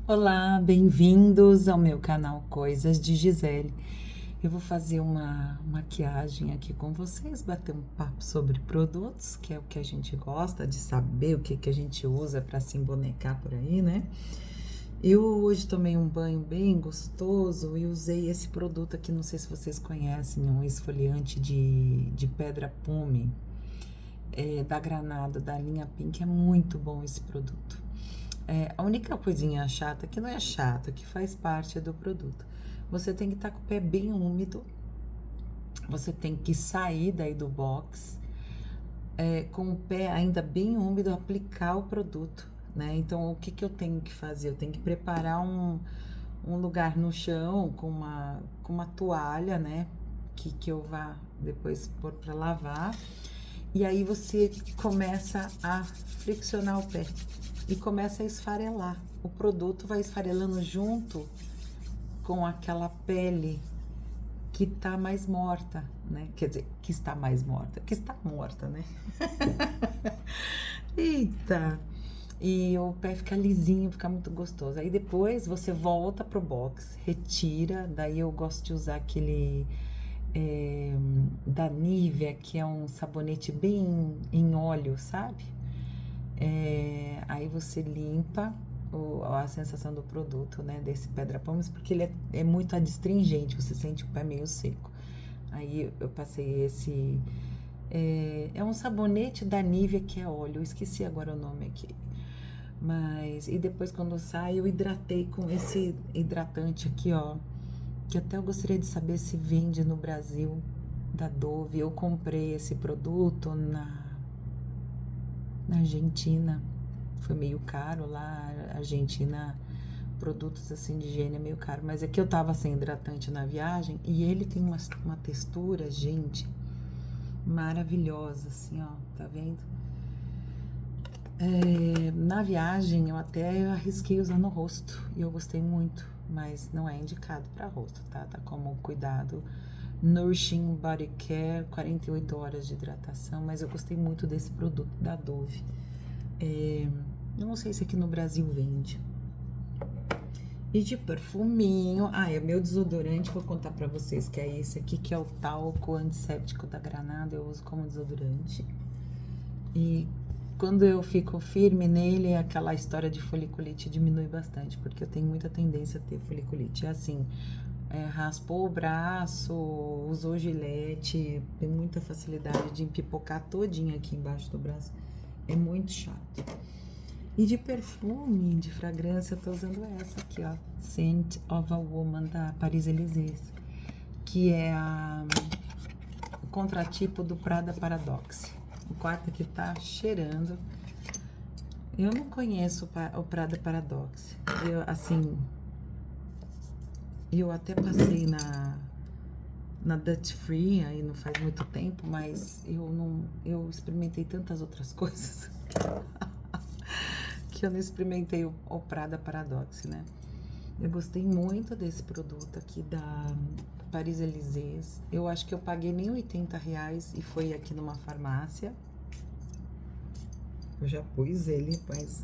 Olá, bem-vindos ao meu canal Coisas de Gisele. Eu vou fazer uma maquiagem aqui com vocês, bater um papo sobre produtos, que é o que a gente gosta de saber, o que a gente usa para se embonecar por aí, né? Eu hoje tomei um banho bem gostoso e usei esse produto aqui, não sei se vocês conhecem, um esfoliante de pedra pume, da Granada, da linha Pink. É muito bom esse produto. A única coisinha chata, que não é chata, que faz parte do produto. Você tem que estar com o pé bem úmido, você tem que sair daí do box, com o pé ainda bem úmido, aplicar o produto, né? Então, o que eu tenho que fazer? Eu tenho que preparar um lugar no chão com uma toalha, né? Que eu vá depois pôr para lavar. E aí você começa a friccionar o pé e começa a esfarelar. O produto vai esfarelando junto com aquela pele que tá mais morta, né? Quer dizer, que está mais morta, que está morta, né? Eita! E o pé fica lisinho, fica muito gostoso. Aí depois você volta pro box, retira. Daí eu gosto de usar aquele da Nivea, que é um sabonete bem em óleo, sabe? Aí você limpa a sensação do produto, né? Desse Pedra Pomes, porque ele é muito adstringente, você sente o pé meio seco. Aí eu passei esse. É um sabonete da Nivea que é óleo, eu esqueci agora o nome aqui. Mas, e depois quando sai, eu hidratei com esse hidratante aqui, ó. Que até eu gostaria de saber se vende no Brasil, da Dove. Eu comprei esse produto na Argentina. Foi meio caro lá, Argentina, produtos assim de higiene é meio caro. Mas é que eu tava sem hidratante na viagem e ele tem uma textura, gente, maravilhosa, assim, ó, tá vendo? Na viagem eu até arrisquei usar no rosto e eu gostei muito, mas não é indicado para rosto, tá? Tá como cuidado Nourishing Body Care, 48 horas de hidratação, mas eu gostei muito desse produto da Dove. Eu não sei se aqui no Brasil vende. E de perfuminho, é meu desodorante, vou contar pra vocês que é esse aqui, que é o talco antisséptico da Granada, eu uso como desodorante. E quando eu fico firme nele, aquela história de foliculite diminui bastante, porque eu tenho muita tendência a ter foliculite. É assim, raspou o braço, usou gilete, tem muita facilidade de empipocar todinho aqui embaixo do braço. É muito chato. E de perfume, de fragrância, eu tô usando essa aqui, ó. Scent of a Woman, da Paris Élysées, que é o contratipo do Prada Paradoxe. O quarto aqui tá cheirando. Eu não conheço o Prada Paradoxe. Eu até passei na Duty Free, aí não faz muito tempo, mas eu experimentei tantas outras coisas que eu não experimentei o Prada Paradoxe, né? Eu gostei muito desse produto aqui da Paris Élysées. Eu acho que eu paguei nem R$ 80 e foi aqui numa farmácia. Eu já pus ele, mas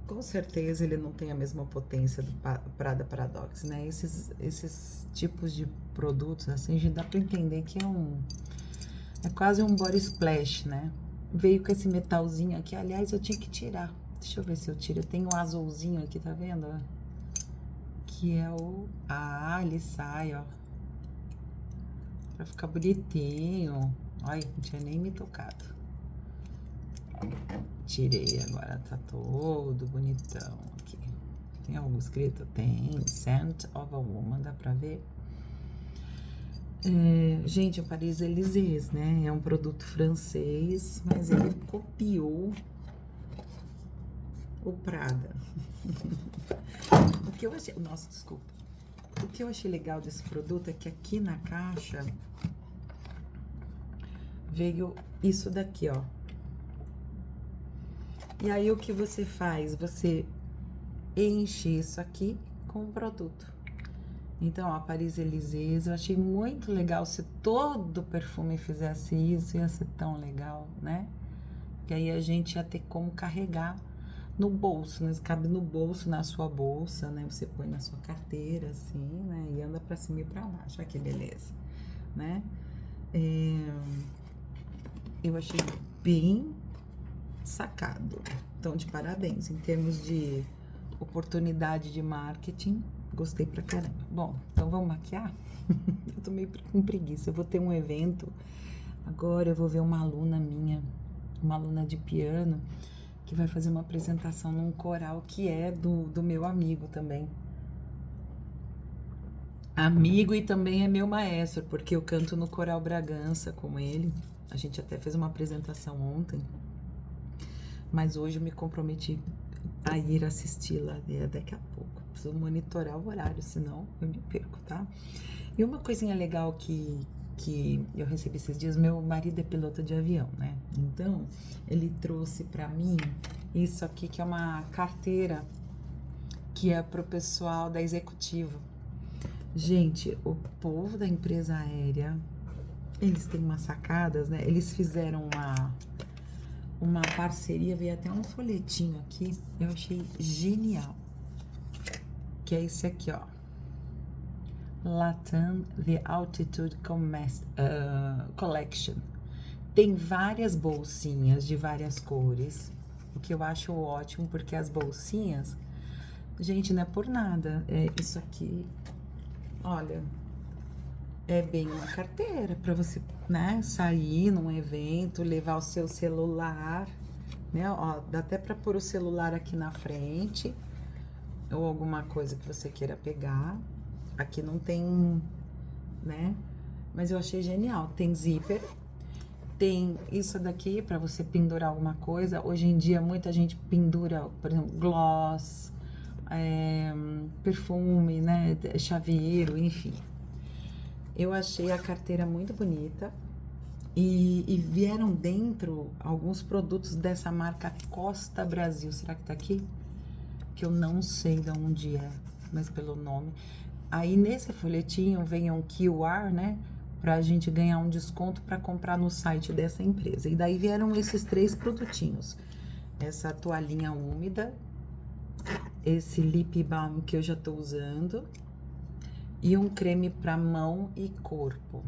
com certeza ele não tem a mesma potência do Prada Paradox, né? Esses tipos de produtos, assim, já dá pra entender que é quase um body splash, né? Veio com esse metalzinho aqui, aliás, eu tinha que tirar. Deixa eu ver se eu tiro. Tem um azulzinho aqui, tá vendo? Que é ele sai, ó. Pra ficar bonitinho. Ai, não tinha nem me tocado. Tirei, agora tá todo bonitão aqui. Tem algo escrito? Tem. Scent of a Woman, dá pra ver? Gente, o Paris Élysées, né? É um produto francês, mas ele copiou o Prada. O que eu achei... Nossa, desculpa. O que eu achei legal desse produto é que aqui na caixa veio isso daqui, ó. E aí o que você faz? Você enche isso aqui com o produto. Então, a Paris Élysées, eu achei muito legal. Se todo perfume fizesse isso, ia ser tão legal, né? Que aí a gente ia ter como carregar no bolso, né? Cabe no bolso, na sua bolsa, né? Você põe na sua carteira, assim, né? E anda pra cima e pra baixo. Olha que beleza, né? Eu achei bem sacado. Então, de parabéns. Em termos de oportunidade de marketing, gostei pra caramba. Bom, então vamos maquiar? Eu tô meio com preguiça. Eu vou ter um evento. Agora eu vou ver uma aluna minha, uma aluna de piano, que vai fazer uma apresentação num coral que é do meu amigo também. Amigo e também é meu maestro, porque eu canto no Coral Bragança com ele. A gente até fez uma apresentação ontem, mas hoje eu me comprometi a ir assisti-la daqui a pouco. Preciso monitorar o horário, senão eu me perco, tá? E uma coisinha legal que eu recebi esses dias, meu marido é piloto de avião, né? Então, ele trouxe pra mim isso aqui, que é uma carteira que é pro pessoal da executiva. Gente, o povo da empresa aérea, eles têm umas sacadas, né? Eles fizeram uma parceria, veio até um folhetinho aqui, eu achei genial. Que é esse aqui, ó. Latam The Altitude Collection. Tem várias bolsinhas de várias cores, o que eu acho ótimo, porque as bolsinhas, gente, não é por nada. É isso aqui, olha, é bem uma carteira para você, né, sair num evento, levar o seu celular, né? Ó, dá até para pôr o celular aqui na frente ou alguma coisa que você queira pegar. Aqui não tem, né? Mas eu achei genial. Tem zíper, tem isso daqui para você pendurar alguma coisa. Hoje em dia muita gente pendura, por exemplo, gloss, perfume, né? Chaveiro, enfim. Eu achei a carteira muito bonita e vieram dentro alguns produtos dessa marca Costa Brasil. Será que tá aqui? Que eu não sei de onde é, mas pelo nome. Aí nesse folhetinho vem um QR, né? Pra gente ganhar um desconto para comprar no site dessa empresa. E daí vieram esses 3 produtinhos. Essa toalhinha úmida, esse lip balm que eu já tô usando e um creme para mão e corpo.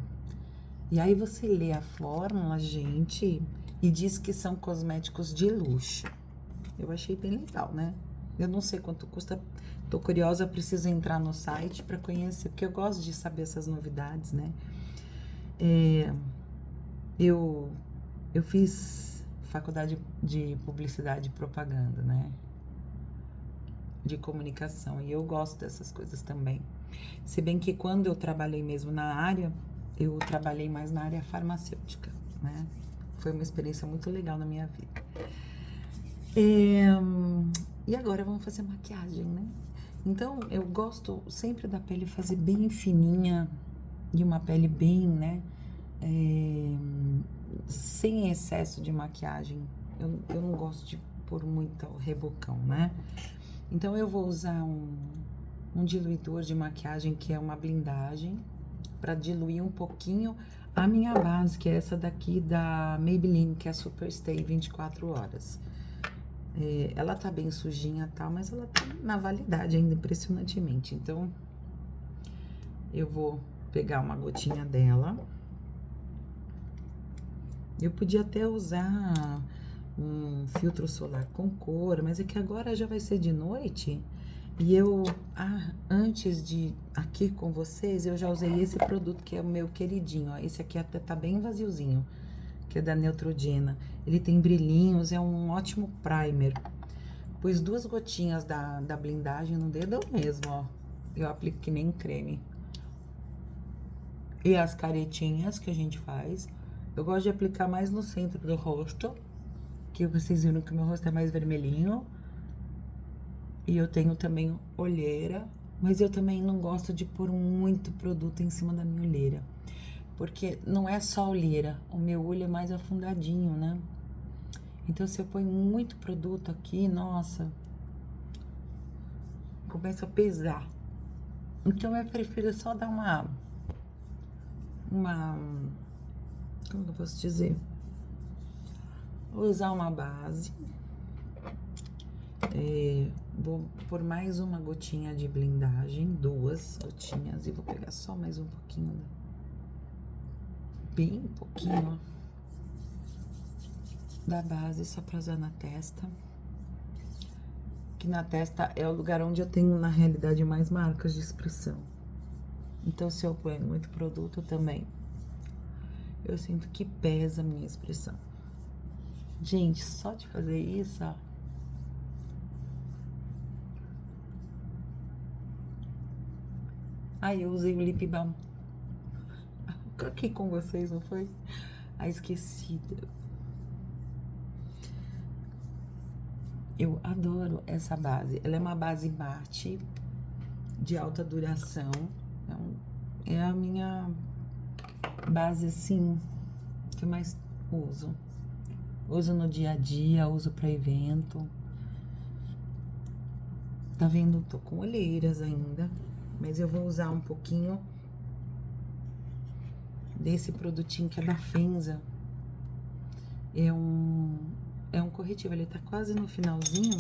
E aí você lê a fórmula, gente, e diz que são cosméticos de luxo. Eu achei bem legal, né? Eu não sei quanto custa, tô curiosa, preciso entrar no site para conhecer, porque eu gosto de saber essas novidades, né? Eu fiz faculdade de publicidade e propaganda, né? De comunicação, e eu gosto dessas coisas também. Se bem que quando eu trabalhei mesmo na área, eu trabalhei mais na área farmacêutica, né? Foi uma experiência muito legal na minha vida. E agora vamos fazer maquiagem, né? Então, eu gosto sempre da pele fazer bem fininha e uma pele bem, né? Sem excesso de maquiagem. Eu não gosto de pôr muito rebocão, né? Então, eu vou usar um diluidor de maquiagem que é uma blindagem para diluir um pouquinho a minha base, que é essa daqui da Maybelline, que é a Super Stay 24 horas. Ela tá bem sujinha, tá? Mas ela tá na validade ainda, impressionantemente. Então, eu vou pegar uma gotinha dela. Eu podia até usar um filtro solar com cor, mas é que agora já vai ser de noite. E eu, antes de aqui com vocês, eu já usei esse produto que é o meu queridinho, ó. Esse aqui até tá bem vaziozinho, que é da Neutrogena. Ele tem brilhinhos, é um ótimo primer. Pus 2 gotinhas da blindagem no dedo mesmo, ó. Eu aplico que nem creme. E as caretinhas que a gente faz, eu gosto de aplicar mais no centro do rosto, que vocês viram que o meu rosto é mais vermelhinho. E eu tenho também olheira, mas eu também não gosto de pôr muito produto em cima da minha olheira. Porque não é só olheira, o meu olho é mais afundadinho, né? Então, se eu ponho muito produto aqui, nossa, começa a pesar. Então, eu prefiro só dar como que eu posso dizer? Vou usar uma base. Vou pôr mais uma gotinha de blindagem, 2 gotinhas, e vou pegar só mais um pouquinho, bem pouquinho, ó, da base, só pra usar na testa. Que na testa é o lugar onde eu tenho, na realidade, mais marcas de expressão. Então, se eu ponho muito produto também, eu sinto que pesa a minha expressão. Gente, só de fazer isso, ó. Ai, eu usei o lip balm. Aqui com vocês, não foi? Ah, esquecida. Eu adoro essa base. Ela é uma base mate, de alta duração. É a minha base, assim, que eu mais uso. Uso no dia a dia, uso pra evento. Tá vendo? Tô com olheiras ainda, mas eu vou usar um pouquinho desse produtinho que é da Fenza. É um corretivo, ele tá quase no finalzinho.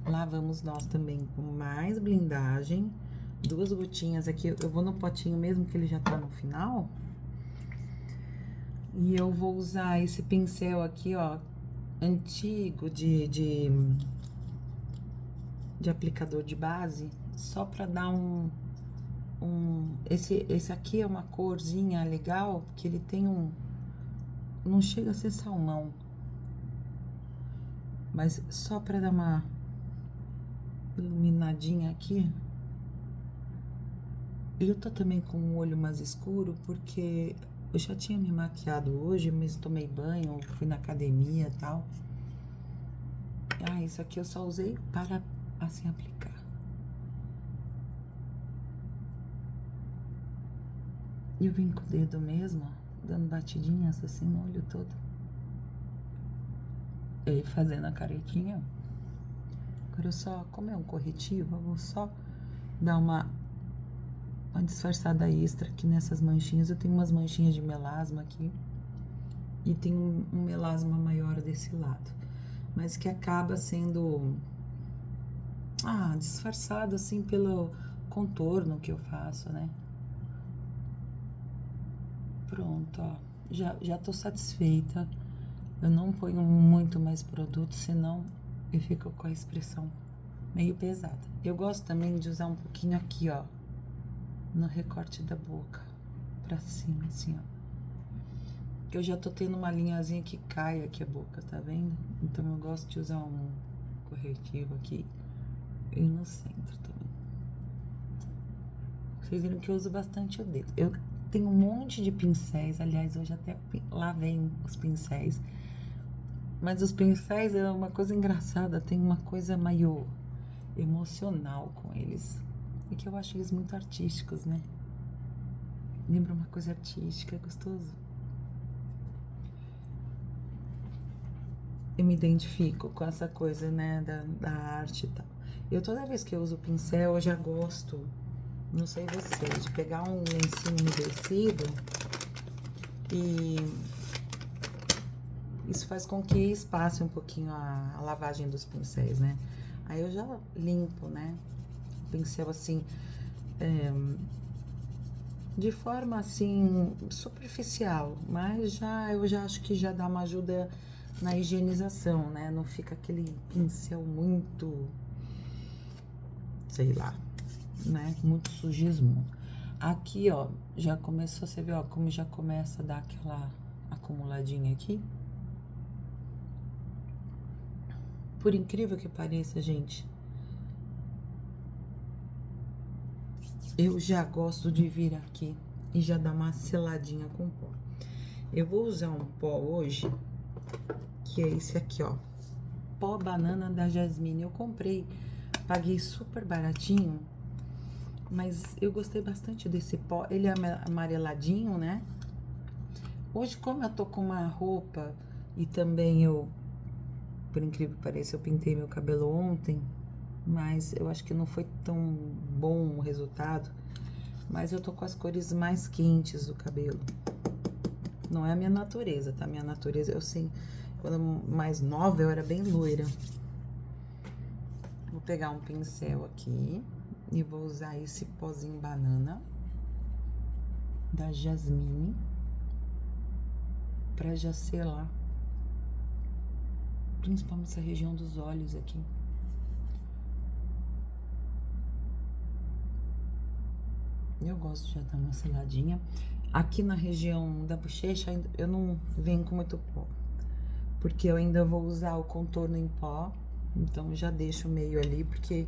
Lá vamos nós também com mais blindagem. 2 gotinhas aqui, eu vou no potinho mesmo que ele já tá no final. E eu vou usar esse pincel aqui, ó, antigo de aplicador de base, só pra dar esse aqui é uma corzinha legal, porque ele tem não chega a ser salmão, mas só pra dar uma iluminadinha aqui. Eu tô também com o olho mais escuro, porque eu já tinha me maquiado hoje, mas tomei banho, fui na academia e tal. Ah, isso aqui eu só usei para, assim, aplicar. E eu vim com o dedo mesmo, ó, dando batidinhas assim no olho todo. E fazendo a caretinha. Agora eu só, como é um corretivo, eu vou só dar uma disfarçada extra aqui nessas manchinhas. Eu tenho umas manchinhas de melasma aqui. E tem um melasma maior desse lado. Mas que acaba sendo disfarçado assim pelo contorno que eu faço, né? Pronto, ó. Já tô satisfeita. Eu não ponho muito mais produto, senão eu fico com a expressão meio pesada. Eu gosto também de usar um pouquinho aqui, ó, no recorte da boca, pra cima, assim, ó. Que eu já tô tendo uma linhazinha que cai aqui a boca, tá vendo? Então eu gosto de usar um corretivo aqui e no centro também. Vocês viram que eu uso bastante o dedo. Eu tenho um monte de pincéis, aliás, hoje até lavei os pincéis. Mas os pincéis é uma coisa engraçada, tem uma coisa meio emocional com eles. E que eu acho eles muito artísticos, né? Lembra uma coisa artística, é gostoso. Eu me identifico com essa coisa, né, da arte e tal. Eu toda vez que eu uso pincel, eu já gosto, não sei vocês, de pegar um lencinho umedecido e isso faz com que espace um pouquinho a lavagem dos pincéis, né? Aí eu já limpo, né? O pincel assim, de forma assim, superficial, mas eu já acho que já dá uma ajuda na higienização, né? Não fica aquele pincel muito, sei lá, né? Muito sujismo. Aqui, ó, já começou, você vê, ó, como já começa a dar aquela acumuladinha aqui. Por incrível que pareça, gente, eu já gosto de vir aqui e já dar uma seladinha com pó. Eu vou usar um pó hoje, que é esse aqui, ó, pó banana da Jasmine. Eu comprei, paguei super baratinho, mas eu gostei bastante desse pó. Ele é amareladinho, né? Hoje, como eu tô com uma roupa e também por incrível que pareça, eu pintei meu cabelo ontem, mas eu acho que não foi tão bom o resultado. Mas eu tô com as cores mais quentes do cabelo. Não é a minha natureza, tá? Minha natureza, eu sei, quando mais nova eu era bem loira. pegar um pincel aqui e vou usar esse pozinho banana da Jasmine pra já selar, principalmente essa região dos olhos aqui. Eu gosto de já dar uma seladinha. Aqui na região da bochecha eu não venho com muito pó, porque eu ainda vou usar o contorno em pó, então já deixo meio ali, porque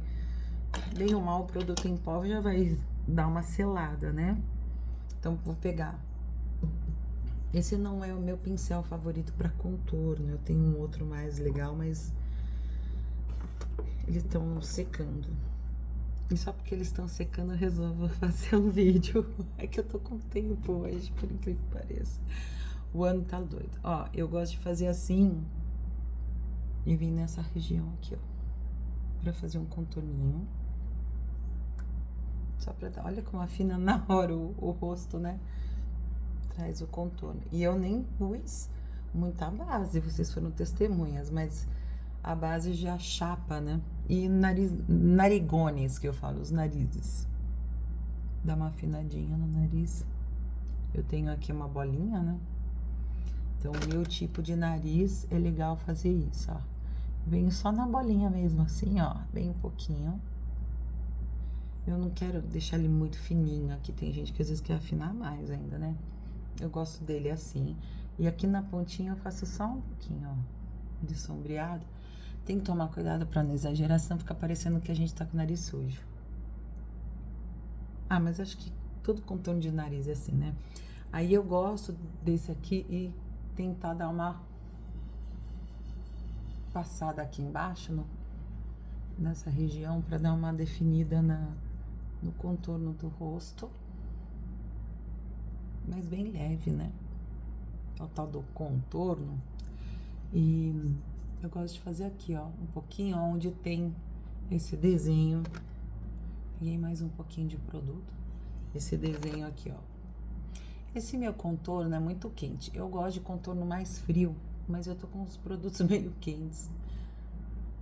bem ou mal o produto em pó já vai dar uma selada, né? Então vou pegar. Esse não é o meu pincel favorito para contorno, eu tenho um outro mais legal, mas eles estão secando. E só porque eles estão secando eu resolvo fazer um vídeo. É que eu tô com tempo hoje, por incrível que pareça. O ano tá doido. Ó, eu gosto de fazer assim e vir nessa região aqui, ó, pra fazer um contorninho. Só pra dar, olha como afina na hora o rosto, né? Traz o contorno. E eu nem pus muita base, vocês foram testemunhas, mas a base já chapa, né? E narigones, que eu falo, os narizes. Dá uma afinadinha no nariz. Eu tenho aqui uma bolinha, né? Então, o meu tipo de nariz é legal fazer isso, ó. Venho só na bolinha mesmo, assim, ó, bem um pouquinho. Eu não quero deixar ele muito fininho. Aqui tem gente que às vezes quer afinar mais ainda, né? Eu gosto dele assim. E aqui na pontinha eu faço só um pouquinho, ó, de sombreado. Tem que tomar cuidado pra não exagerar, senão fica parecendo que a gente tá com o nariz sujo. Ah, mas acho que todo contorno de nariz é assim, né? Aí eu gosto desse aqui e tentar dar uma passada aqui embaixo, nessa região, pra dar uma definida no contorno do rosto. Mas bem leve, né? É o tal do contorno. E eu gosto de fazer aqui, ó, um pouquinho onde tem esse desenho. E aí mais um pouquinho de produto. Esse desenho aqui, ó. Esse meu contorno é muito quente. Eu gosto de contorno mais frio, mas eu tô com os produtos meio quentes.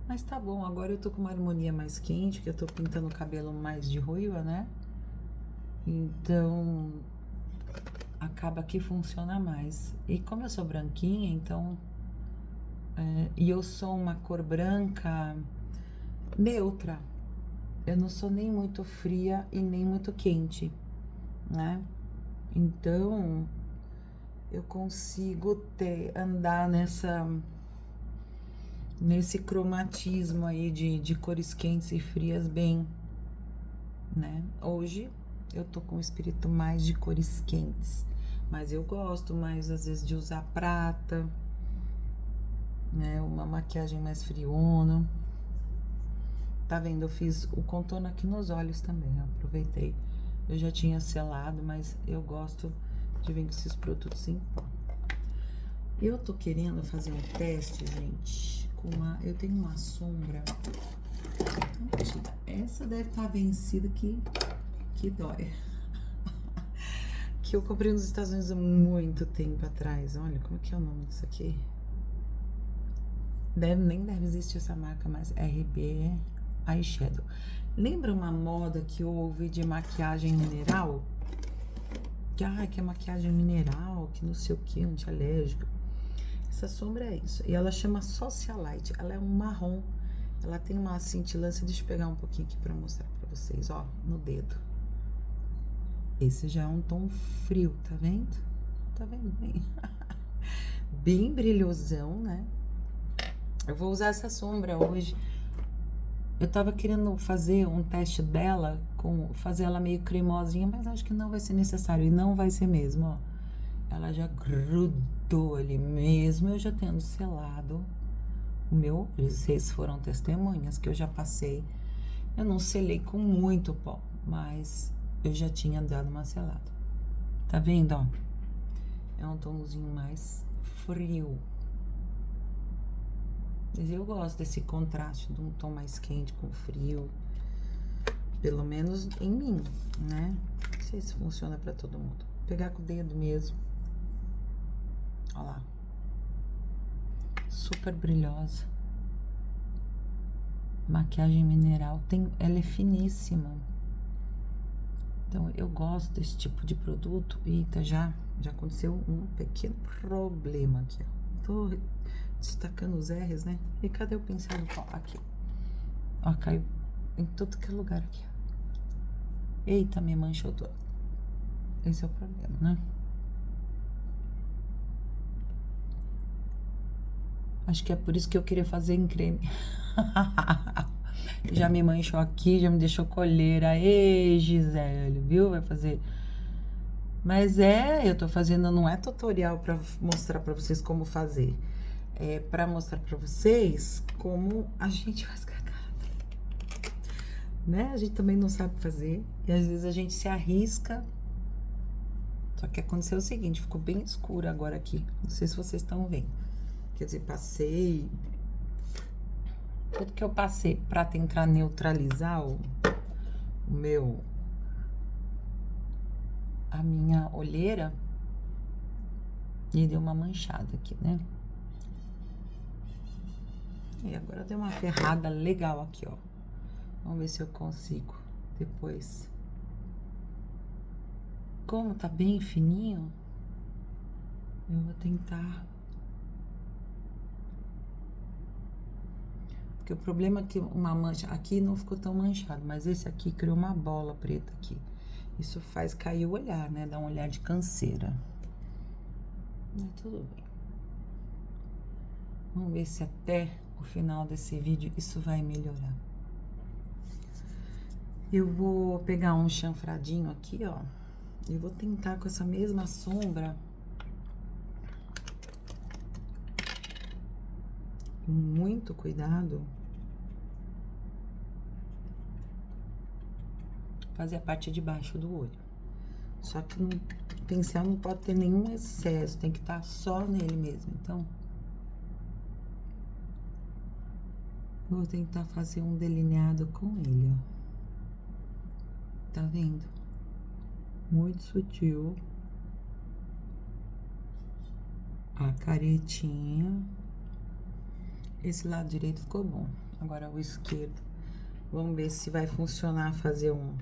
Mas tá bom, agora eu tô com uma harmonia mais quente, que eu tô pintando o cabelo mais de ruiva, né? Então, acaba que funciona mais. E como eu sou branquinha, então... e eu sou uma cor branca neutra. Eu não sou nem muito fria e nem muito quente, né? Então, eu consigo andar nesse cromatismo aí de cores quentes e frias bem, né? Hoje, eu tô com um espírito mais de cores quentes, mas eu gosto mais, às vezes, de usar prata, né? Uma maquiagem mais friona. Tá vendo? Eu fiz o contorno aqui nos olhos também, ó, aproveitei. Eu já tinha selado, mas eu gosto de vir com esses produtos em pó. Eu tô querendo fazer um teste, gente, eu tenho uma sombra. Essa deve estar vencida que dói. Que eu comprei nos Estados Unidos há muito tempo atrás. Olha, como é que é o nome disso aqui? Nem deve existir essa marca mais. RB Eyeshadow. Lembra uma moda que eu ouvi de maquiagem mineral? Que é maquiagem mineral, que não sei o que, anti-alérgica. Essa sombra é isso. E ela chama Socialite. Ela é um marrom. Ela tem uma cintilância. Deixa eu pegar um pouquinho aqui pra mostrar pra vocês, ó, no dedo. Esse já é um tom frio, tá vendo? Tá vendo bem? Bem brilhosão, né? Eu vou usar essa sombra hoje. Eu tava querendo fazer um teste dela, fazer ela meio cremosinha, mas acho que não vai ser necessário. E não vai ser mesmo, ó. Ela já grudou ali mesmo, eu já tendo selado o meu olho. Vocês foram testemunhas que eu já passei. Eu não selei com muito pó, mas eu já tinha dado uma selada. Tá vendo, ó? É um tomzinho mais frio. Mas eu gosto desse contraste de um tom mais quente com frio. Pelo menos em mim, né? Não sei se funciona pra todo mundo. Vou pegar com o dedo mesmo. Olha lá. Super brilhosa. maquiagem mineral. Ela é finíssima. Então, eu gosto desse tipo de produto. Eita, já aconteceu um pequeno problema aqui, ó. Tô destacando os R's, né? E cadê o pincel do pó? Aqui. Ó, caiu em todo que é lugar aqui, ó. Eita, me manchou toda. Esse é o problema, né? Acho que é por isso que eu queria fazer em creme. Já me manchou aqui, já me deixou colheira. Ei, Gisele, viu? Vai fazer. Mas eu tô fazendo, não é tutorial pra mostrar pra vocês como fazer. É pra mostrar pra vocês como a gente faz cagada. Né? A gente também não sabe fazer. E às vezes a gente se arrisca. Só que aconteceu o seguinte, ficou bem escuro agora aqui. Não sei se vocês estão vendo. Quer dizer, passei... Tudo que eu passei pra tentar neutralizar a minha olheira, e deu uma manchada aqui, né? E agora deu uma ferrada legal aqui, ó. Vamos ver se eu consigo depois. Como tá bem fininho, eu vou tentar. Porque o problema é que uma mancha aqui não ficou tão manchado, mas esse aqui criou uma bola preta aqui. Isso faz cair o olhar, né? Dá um olhar de canseira. Mas tudo bem. Vamos ver se até o final desse vídeo isso vai melhorar. Eu vou pegar um chanfradinho aqui, ó. E vou tentar com essa mesma sombra. Com muito cuidado. Fazer a parte de baixo do olho. Só que o pincel não pode ter nenhum excesso, tem que estar só nele mesmo. Então, vou tentar fazer um delineado com ele, ó. Tá vendo? Muito sutil. A caretinha. Esse lado direito ficou bom. Agora o esquerdo. Vamos ver se vai funcionar fazer um...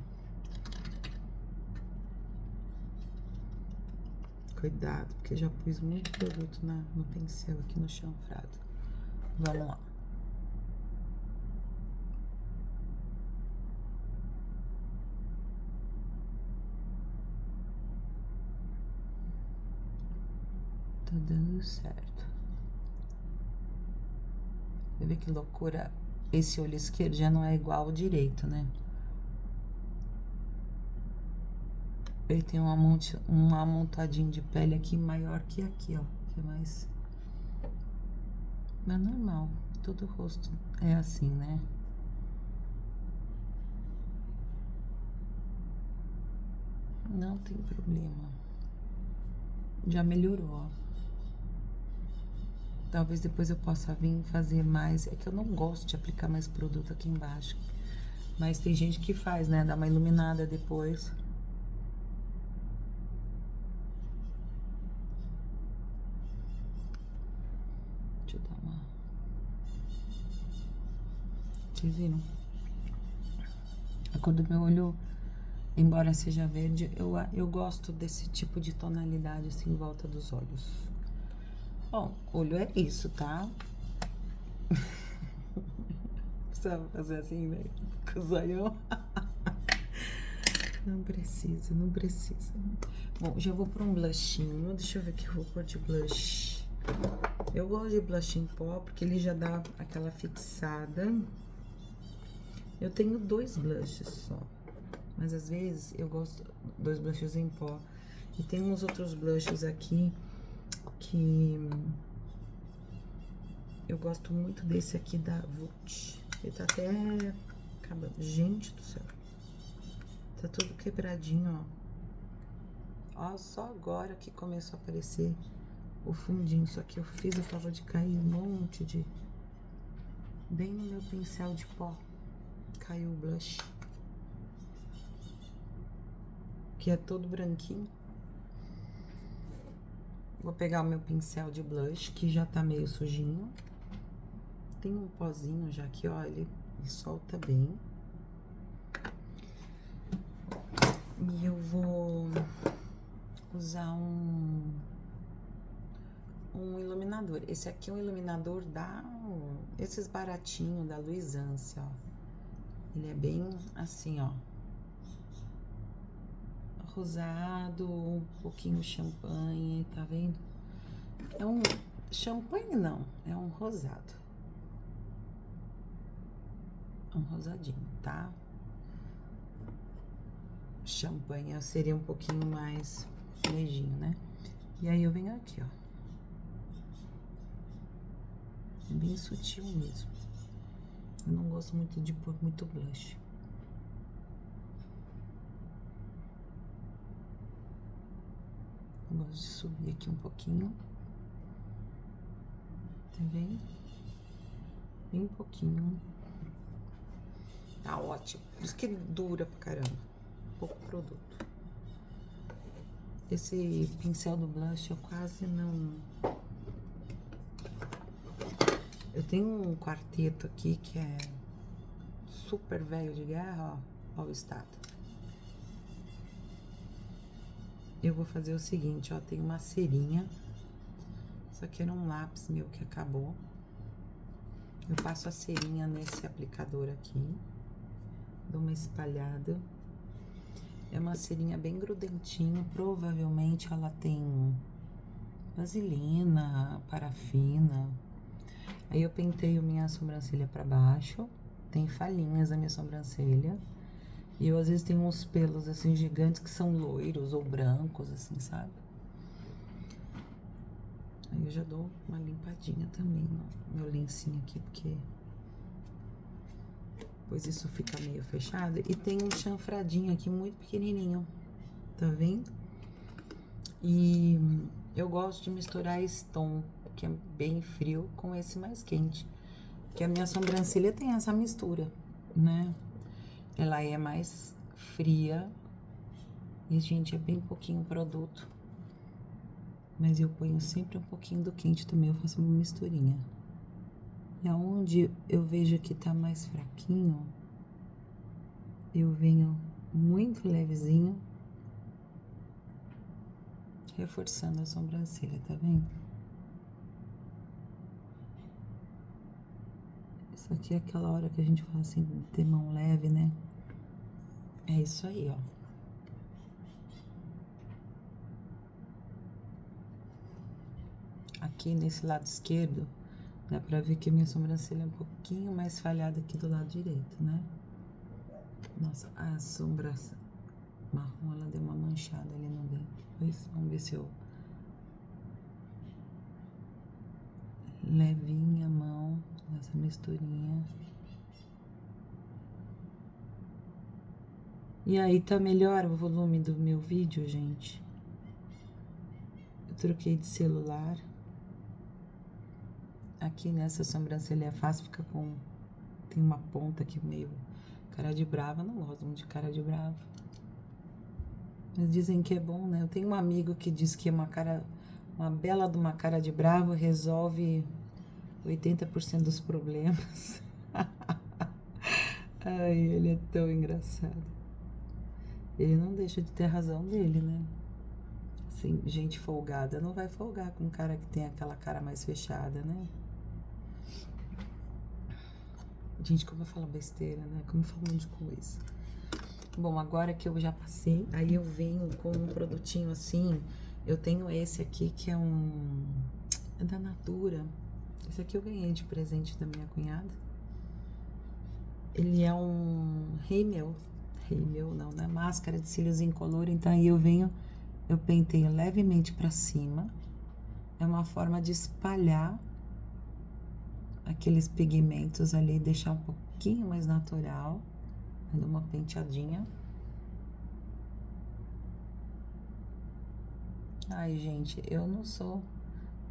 Cuidado, porque já pus muito produto no pincel aqui no chanfrado. Vamos lá. Tá dando certo. Você vê que loucura? Esse olho esquerdo já não é igual ao direito, né? Ele tem um amontadinho de pele aqui maior que aqui, ó. Que é mais... Mas normal. Todo rosto é assim, né? Não tem problema. Já melhorou, ó. Talvez depois eu possa vir fazer mais. É que eu não gosto de aplicar mais produto aqui embaixo. Mas tem gente que faz, né? Dá uma iluminada depois. Deixa eu dar uma... Vocês viram? A cor do meu olho, embora seja verde, eu gosto desse tipo de tonalidade assim em volta dos olhos. Bom, olho é isso, tá? Precisa fazer assim, né? Com o zoião. Não precisa, não precisa. Bom, já vou pra um blushinho. Deixa eu ver o que eu vou pôr de blush. Eu gosto de blush em pó, porque ele já dá aquela fixada. Eu tenho 2 blushes só. Mas às vezes eu gosto... 2 blushes em pó. E tem uns outros blushes aqui que... Eu gosto muito desse aqui da Vult. Ele tá até acabando. Gente do céu. Tá tudo quebradinho, ó. Ó, só agora que começou a aparecer o fundinho. Só que eu fiz o favor de cair um monte de... Bem no meu pincel de pó. Caiu o blush. Que é todo branquinho. Vou pegar o meu pincel de blush, que já tá meio sujinho. Tem um pozinho já aqui, ó, ele e solta bem. E eu vou usar um iluminador. Esse aqui é um iluminador esses baratinhos da Luisance, ó. Ele é bem assim, ó, rosado, um pouquinho champanhe, tá vendo? É um champanhe, não, é um rosado. Um rosadinho, tá? Champanhe seria um pouquinho mais beijinho, né? E aí eu venho aqui, ó. É bem sutil mesmo. Eu não gosto muito de pôr muito blush. Eu gosto de subir aqui um pouquinho. Tá vendo? Bem pouquinho. Tá ótimo. Por isso que ele dura pra caramba. Pouco produto. Esse pincel do blush eu quase não... Eu tenho um quarteto aqui que é super velho de guerra, ó o estado. Eu vou fazer o seguinte, ó, tem uma cerinha. Isso aqui era um lápis meu que acabou. Eu passo a cerinha nesse aplicador aqui. Dou uma espalhada. É uma cerinha bem grudentinha, provavelmente ela tem vaselina, parafina. Aí eu penteio minha sobrancelha pra baixo, tem falhinhas na minha sobrancelha. E eu às vezes tenho uns pelos assim gigantes que são loiros ou brancos, assim, sabe? Aí eu já dou uma limpadinha também no meu lencinho aqui, porque depois isso fica meio fechado. E tem um chanfradinho aqui muito pequenininho, tá vendo? E eu gosto de misturar esse tom, que é bem frio, com esse mais quente. Que a minha sobrancelha tem essa mistura, né? Ela é mais fria. E, gente, é bem pouquinho produto. Mas eu ponho sempre um pouquinho do quente também, eu faço uma misturinha. E aonde eu vejo que tá mais fraquinho, eu venho muito levezinho, reforçando a sobrancelha, tá vendo? Isso aqui é aquela hora que a gente fala assim, ter mão leve, né? É isso aí, ó. Aqui nesse lado esquerdo, dá pra ver que a minha sobrancelha é um pouquinho mais falhada aqui do lado direito, né? Nossa, a sombra marrom, ela deu uma manchada ali no dedo. Vamos ver se eu... Levinha a mão, nessa misturinha. E aí, tá melhor o volume do meu vídeo, gente? Eu troquei de celular. Aqui nessa sobrancelha é fácil, fica com... Tem uma ponta aqui meio cara de brava. Eu não gosto muito de cara de brava. Mas dizem que é bom, né? Eu tenho um amigo que diz que uma bela de uma cara de bravo resolve 80% dos problemas. Ai, ele é tão engraçado. Ele não deixa de ter razão dele, né? Assim, gente folgada não vai folgar com um cara que tem aquela cara mais fechada, né? Gente, como eu falo besteira, né? Como eu falo um monte de coisa. Bom, agora que eu já passei, aí eu venho com um produtinho assim. Eu tenho esse aqui que é é da Natura. Esse aqui eu ganhei de presente da minha cunhada. Ele é um rímel não, né? Máscara de cílios incolor. Então aí eu penteio levemente pra cima. É uma forma de espalhar aqueles pigmentos ali, deixar um pouquinho mais natural. Dando uma penteadinha. Ai, gente, eu não sou...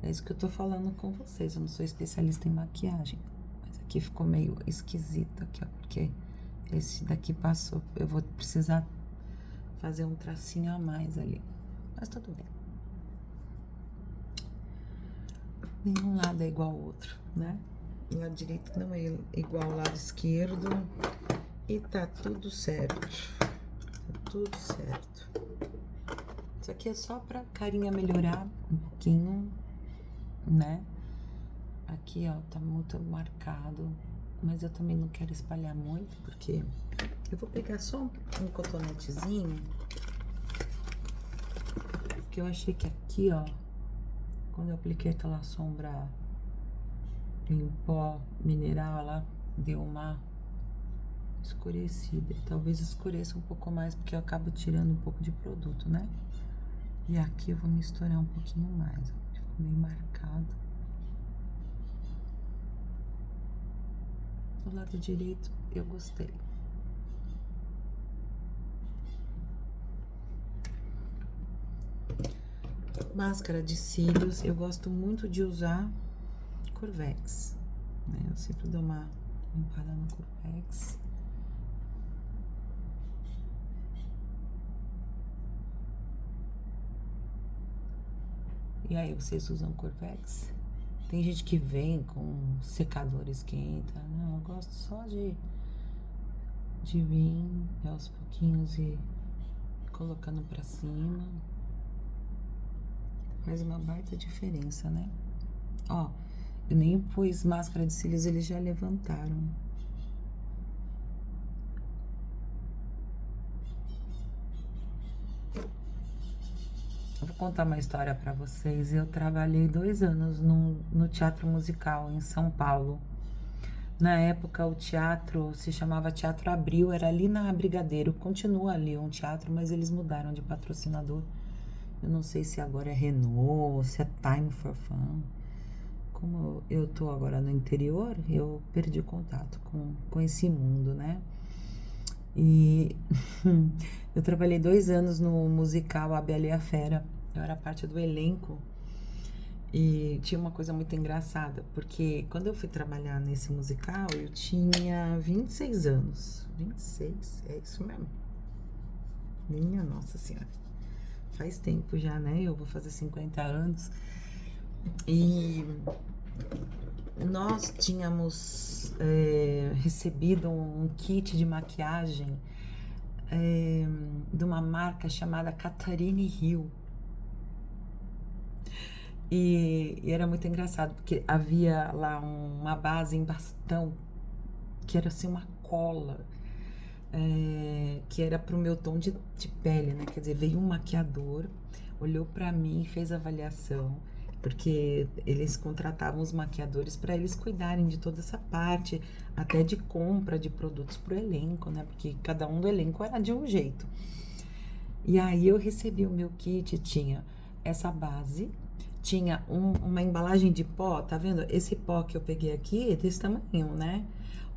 É isso que eu tô falando com vocês. Eu não sou especialista em maquiagem. Mas aqui ficou meio esquisito aqui, ó. Porque esse daqui passou. Eu vou precisar fazer um tracinho a mais ali. Mas tudo bem. Nenhum lado é igual ao outro, né? Lado direito não é igual ao lado esquerdo. E tá tudo certo. Tá tudo certo. Isso aqui é só pra carinha melhorar um pouquinho, né? Aqui, ó, tá muito marcado. Mas eu também não quero espalhar muito, porque eu vou pegar só um cotonetezinho. Porque eu achei que aqui, ó, quando eu apliquei aquela sombra em pó mineral, ela deu uma escurecida. Talvez escureça um pouco mais, porque eu acabo tirando um pouco de produto, né? E aqui eu vou misturar um pouquinho mais, ó, ficou meio marcado. Do lado direito eu gostei. Máscara de cílios, eu gosto muito de usar Curvex, né? Eu sempre dou uma limpada no Curvex. E aí, vocês usam Curvex? Tem gente que vem com secador esquenta. Não, eu gosto só de vir aos pouquinhos e colocando pra cima. Faz uma baita diferença, né? Ó, eu nem pus máscara de cílios, eles já levantaram. Eu vou contar uma história pra vocês. Eu trabalhei 2 anos no teatro musical em São Paulo. Na época, o teatro se chamava Teatro Abril, era ali na Brigadeiro. Continua ali um teatro, mas eles mudaram de patrocinador. Eu não sei se agora é Renault, se é Time for Fun. Como eu tô agora no interior, eu perdi contato com esse mundo, né? E eu trabalhei 2 anos no musical A Bela e a Fera. Eu era parte do elenco. E tinha uma coisa muito engraçada, porque quando eu fui trabalhar nesse musical, eu tinha 26 anos. 26, é isso mesmo. Minha Nossa Senhora. Faz tempo já, né? Eu vou fazer 50 anos. E nós tínhamos recebido um kit de maquiagem de uma marca chamada Catherine Hill. E era muito engraçado, porque havia lá uma base em bastão, que era assim uma cola, que era pro meu tom de pele, né? Quer dizer, veio um maquiador, olhou pra mim, fez a avaliação, porque eles contratavam os maquiadores para eles cuidarem de toda essa parte, até de compra de produtos pro elenco, né? Porque cada um do elenco era de um jeito. E aí eu recebi o meu kit, tinha essa base, tinha uma embalagem de pó, tá vendo? Esse pó que eu peguei aqui é desse tamanho, né?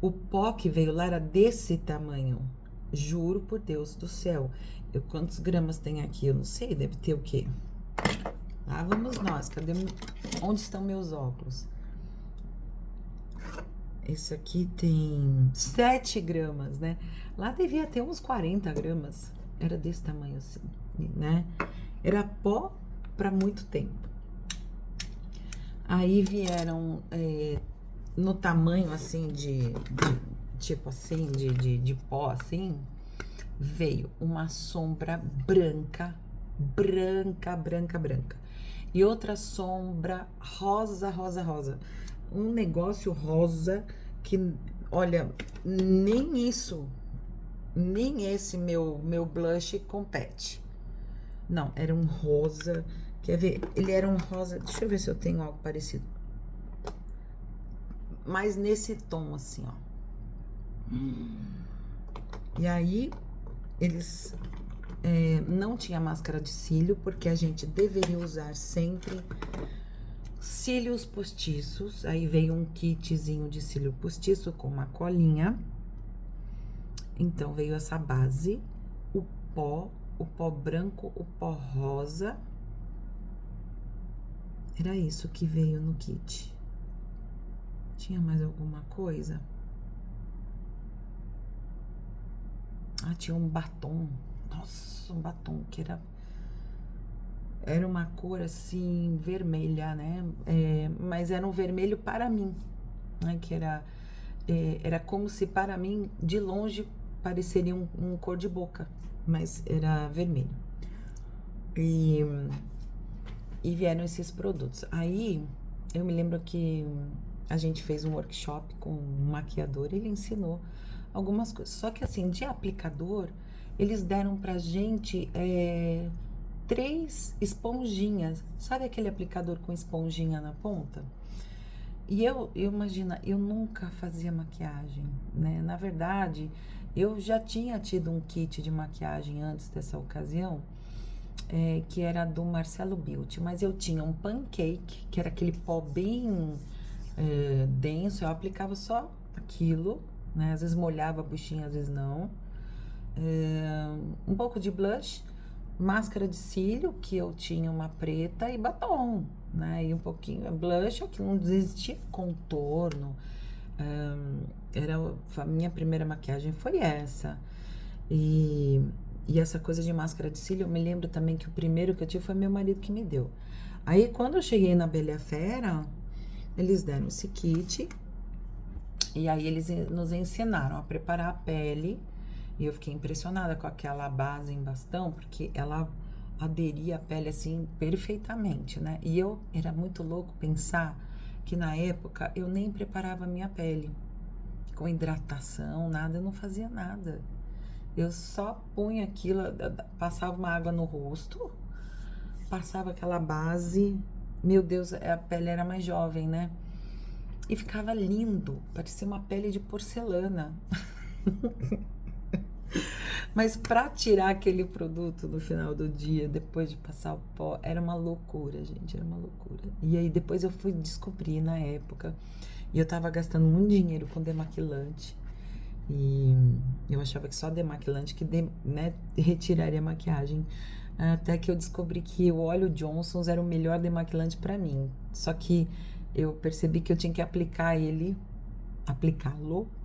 O pó que veio lá era desse tamanho. Juro por Deus do céu. Quantos gramas tem aqui? Eu não sei, deve ter o quê? Lá vamos nós. Onde estão meus óculos? Esse aqui tem 7 gramas, né? Lá devia ter uns 40 gramas. Era desse tamanho assim, né? Era pó para muito tempo. Aí vieram no tamanho assim tipo assim, de pó assim, veio uma sombra branca, branca. E outra sombra rosa. Um negócio rosa que, olha, nem isso, nem esse meu blush compete. Não, era um rosa. Quer ver? Ele era um rosa. Deixa eu ver se eu tenho algo parecido. Mas nesse tom, assim, ó. E aí, eles não tinha máscara de cílio, porque a gente deveria usar sempre cílios postiços. Aí veio um kitzinho de cílio postiço com uma colinha. Então, veio essa base, o pó branco, o pó rosa. Era isso que veio no kit. Tinha mais alguma coisa? Ah, tinha um batom. Nossa, um batom que era uma cor assim, vermelha, né? Mas era um vermelho para mim. né, que era como se para mim, de longe, pareceria um cor de boca, mas era vermelho. E vieram esses produtos. Aí, eu me lembro que a gente fez um workshop com um maquiador, ele ensinou algumas coisas. Só que assim, de aplicador, eles deram pra gente 3 esponjinhas. Sabe aquele aplicador com esponjinha na ponta? E imagina, eu nunca fazia maquiagem, né? Na verdade, eu já tinha tido um kit de maquiagem antes dessa ocasião, que era do Marcelo Beauty, mas eu tinha um pancake, que era aquele pó bem denso, eu aplicava só aquilo, né? Às vezes molhava a buchinha, às vezes não. Um pouco de blush, máscara de cílio, que eu tinha uma preta, e batom, né? E um pouquinho blush, que não existia contorno. A minha primeira maquiagem foi essa. E essa coisa de máscara de cílio, eu me lembro também que o primeiro que eu tive foi meu marido que me deu. Aí, quando eu cheguei na Bela Fera, eles deram esse kit, e aí eles nos ensinaram a preparar a pele, e eu fiquei impressionada com aquela base em bastão, porque ela aderia à pele assim perfeitamente, né? E era muito louco pensar que na época eu nem preparava a minha pele com hidratação, nada, eu não fazia nada. Eu só punha aquilo, passava uma água no rosto, passava aquela base, meu Deus, a pele era mais jovem, né? E ficava lindo, parecia uma pele de porcelana. Mas para tirar aquele produto no final do dia, depois de passar o pó, era uma loucura, gente, era uma loucura. E aí depois eu fui descobrir na época, e eu tava gastando muito dinheiro com demaquilante, e eu achava que só demaquilante que né, retiraria a maquiagem. Até que eu descobri que o óleo Johnson's era o melhor demaquilante para mim. Só que eu percebi que eu tinha que aplicá-lo,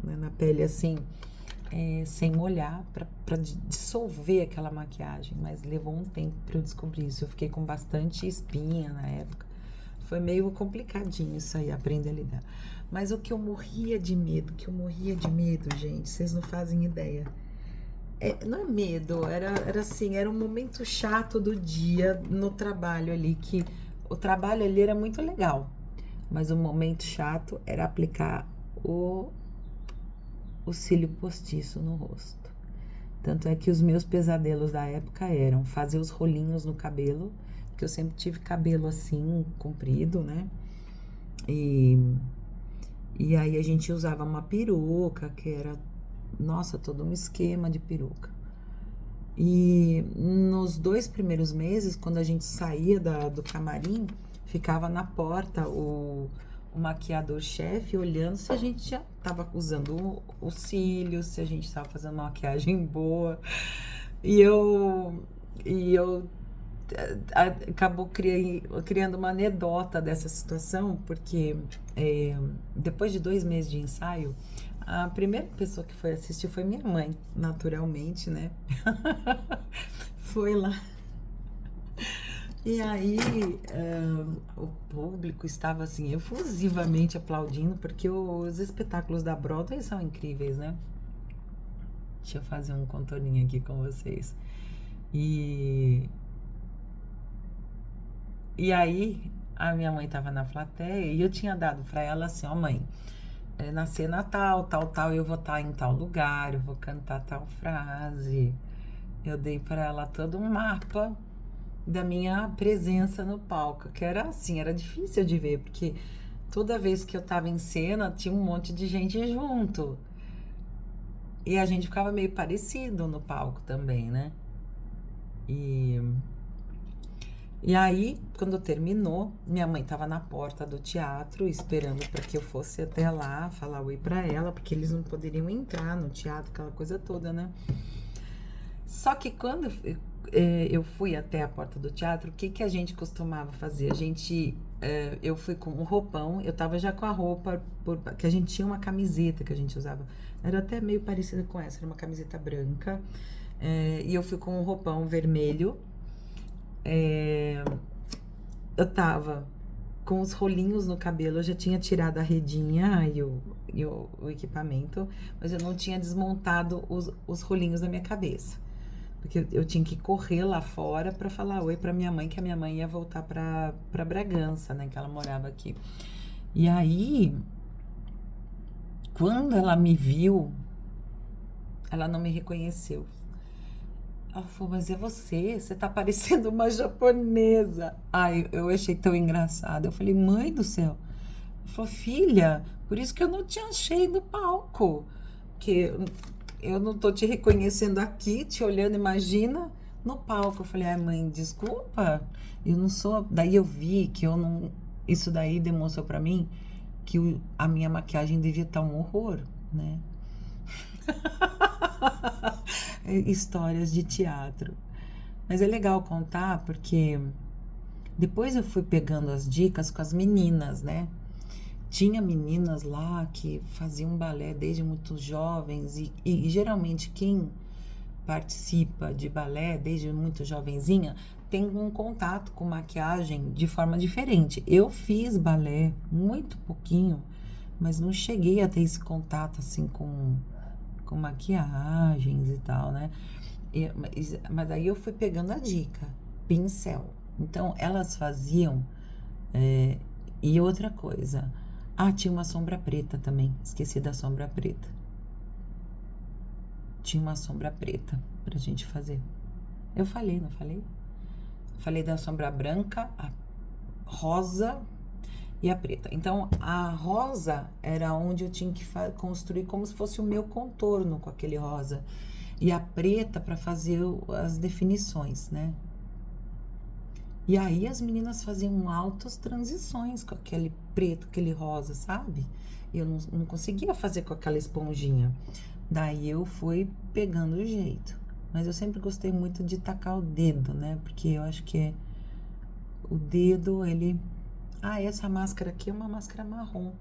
né, na pele assim, sem molhar, para dissolver aquela maquiagem. Mas levou um tempo para eu descobrir isso. Eu fiquei com bastante espinha na época. Foi meio complicadinho isso aí, aprender a lidar. Mas o que eu morria de medo, gente, vocês não fazem ideia. Não é medo, era assim, era um momento chato do dia no trabalho ali, que o trabalho ali era muito legal, mas o momento chato era aplicar o cílio postiço no rosto. Tanto é que os meus pesadelos da época eram fazer os rolinhos no cabelo, porque eu sempre tive cabelo assim, comprido, né? E aí a gente usava uma peruca, que era, nossa, todo um esquema de peruca. E nos 2 primeiros meses, quando a gente saía do camarim, ficava na porta o maquiador-chefe olhando se a gente já estava usando o cílio, se a gente estava fazendo uma maquiagem boa. E eu acabou criando uma anedota dessa situação, porque depois de 2 meses de ensaio, a primeira pessoa que foi assistir foi minha mãe, naturalmente, né? Foi lá. E aí, o público estava assim, efusivamente aplaudindo, porque os espetáculos da Broadway são incríveis, né? Deixa eu fazer um contorninho aqui com vocês. E aí, a minha mãe estava na plateia e eu tinha dado para ela assim, ó, mãe, na cena tal, eu vou estar em tal lugar, eu vou cantar tal frase. Eu dei para ela todo um mapa da minha presença no palco, que era assim, era difícil de ver, porque toda vez que eu tava em cena, tinha um monte de gente junto. E a gente ficava meio parecido no palco também, né? E aí, quando terminou, minha mãe tava na porta do teatro, esperando para que eu fosse até lá, falar oi para ela, porque eles não poderiam entrar no teatro, aquela coisa toda, né? Só que quando eu fui até a porta do teatro, o que a gente costumava fazer? Eu fui com um roupão, eu tava já com a roupa, que a gente tinha uma camiseta que a gente usava, era até meio parecida com essa, era uma camiseta branca, e eu fui com um roupão vermelho. Eu tava com os rolinhos no cabelo. Eu já tinha tirado a redinha e o equipamento, mas eu não tinha desmontado os rolinhos da minha cabeça. Porque eu tinha que correr lá fora para falar oi pra minha mãe, que a minha mãe ia voltar pra Bragança, né? Que ela morava aqui. E aí, quando ela me viu, ela não me reconheceu. Ela falou, mas é você? Você tá parecendo uma japonesa. Ai, eu achei tão engraçado. Eu falei, mãe do céu. Ela falou, filha, por isso que eu não te achei no palco. Que eu não tô te reconhecendo aqui, te olhando, imagina, no palco. Eu falei, ai, mãe, desculpa. Eu não sou. Daí eu vi que eu não. Isso daí demonstrou pra mim que a minha maquiagem devia estar um horror, né? Histórias de teatro. Mas é legal contar porque depois eu fui pegando as dicas com as meninas, né? Tinha meninas lá que faziam balé desde muito jovens e geralmente quem participa de balé desde muito jovenzinha tem um contato com maquiagem de forma diferente. Eu fiz balé muito pouquinho, mas não cheguei a ter esse contato assim com maquiagens e tal, né? Mas aí eu fui pegando a dica, pincel. Então elas faziam. E outra coisa, tinha uma sombra preta também, esqueci da sombra preta. Tinha uma sombra preta pra gente fazer. Eu falei, não falei? Falei da sombra branca, a rosa e a preta. Então, a rosa era onde eu tinha que construir como se fosse o meu contorno com aquele rosa. E a preta para fazer as definições, né? E aí as meninas faziam altas transições com aquele preto, aquele rosa, sabe? Eu não conseguia fazer com aquela esponjinha. Daí eu fui pegando o jeito. Mas eu sempre gostei muito de tacar o dedo, né? Porque eu acho que o dedo, ele... essa máscara aqui é uma máscara marrom.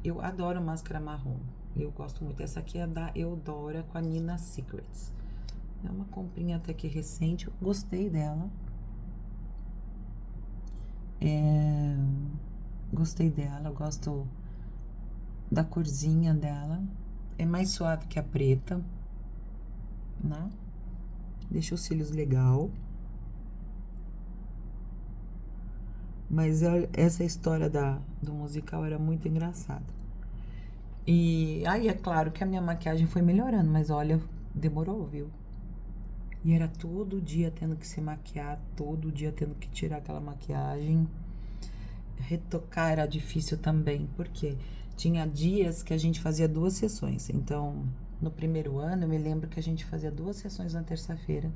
Eu adoro máscara marrom. Eu gosto muito. Essa aqui é da Eudora com a Nina Secrets. É uma comprinha até que recente. Eu gostei dela. Gostei dela. Gosto da corzinha dela. É mais suave que a preta, né? Deixa os cílios legal. Mas essa história do musical era muito engraçada. E aí é claro que a minha maquiagem foi melhorando, mas olha, demorou, viu? E era todo dia tendo que se maquiar, todo dia tendo que tirar aquela maquiagem. Retocar era difícil também, porque tinha dias que a gente fazia 2 sessões. Então, no primeiro ano, eu me lembro que a gente fazia 2 sessões na terça-feira,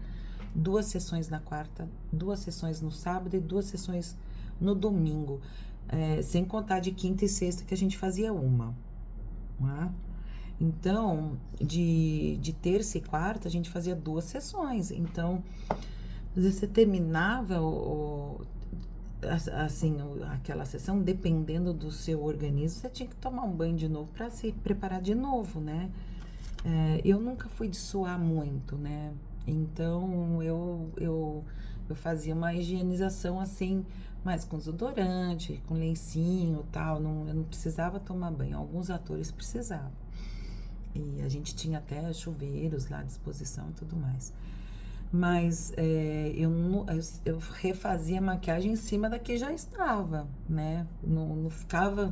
2 sessões na quarta, 2 sessões no sábado e 2 sessões no domingo. Sem contar de quinta e sexta que a gente fazia uma. Né? Então, de terça e quarta, a gente fazia 2 sessões. Então, às vezes você terminava assim, aquela sessão, dependendo do seu organismo, você tinha que tomar um banho de novo para se preparar de novo, né? Eu nunca fui de suar muito, né? Então, eu fazia uma higienização assim, mais com desodorante, com lencinho e tal. Eu não precisava tomar banho. Alguns atores precisavam. E a gente tinha até chuveiros lá à disposição e tudo mais. Mas eu refazia a maquiagem em cima da que já estava, né? Não ficava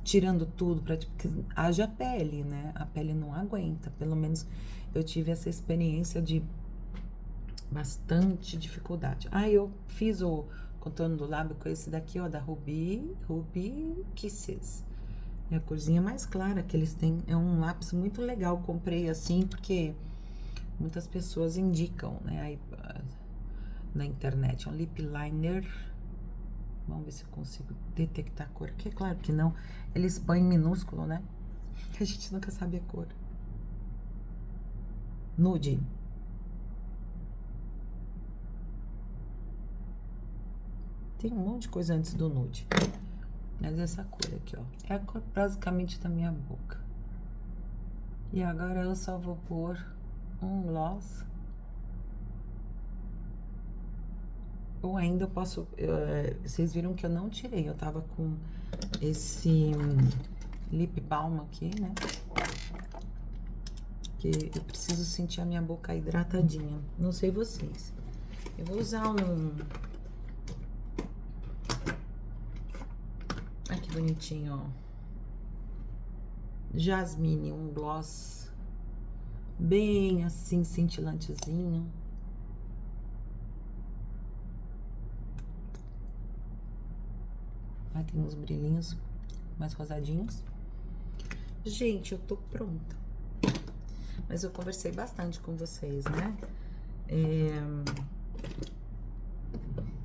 tirando tudo, porque haja pele, né? A pele não aguenta. Pelo menos eu tive essa experiência de bastante dificuldade. Eu fiz o contorno do lábio com esse daqui, ó, da Ruby Kisses. É a corzinha mais clara que eles têm. É um lápis muito legal. Comprei assim porque muitas pessoas indicam, né? Aí, na internet. É um lip liner. Vamos ver se eu consigo detectar a cor. Que é claro que não. Eles põem minúsculo, né? A gente nunca sabe a cor. Nude. Tem um monte de coisa antes do nude. Mas essa cor aqui, ó. É a cor basicamente da minha boca. E agora eu só vou pôr um gloss. Ou ainda eu posso... vocês viram que eu não tirei. Eu tava com esse lip balm aqui, né? Que eu preciso sentir a minha boca hidratadinha. Não sei vocês. Eu vou usar um... Ai, que bonitinho, ó. Jasmine, um gloss bem assim, cintilantezinho. Aí tem uns brilhinhos mais rosadinhos. Gente, eu tô pronta. Mas eu conversei bastante com vocês, né?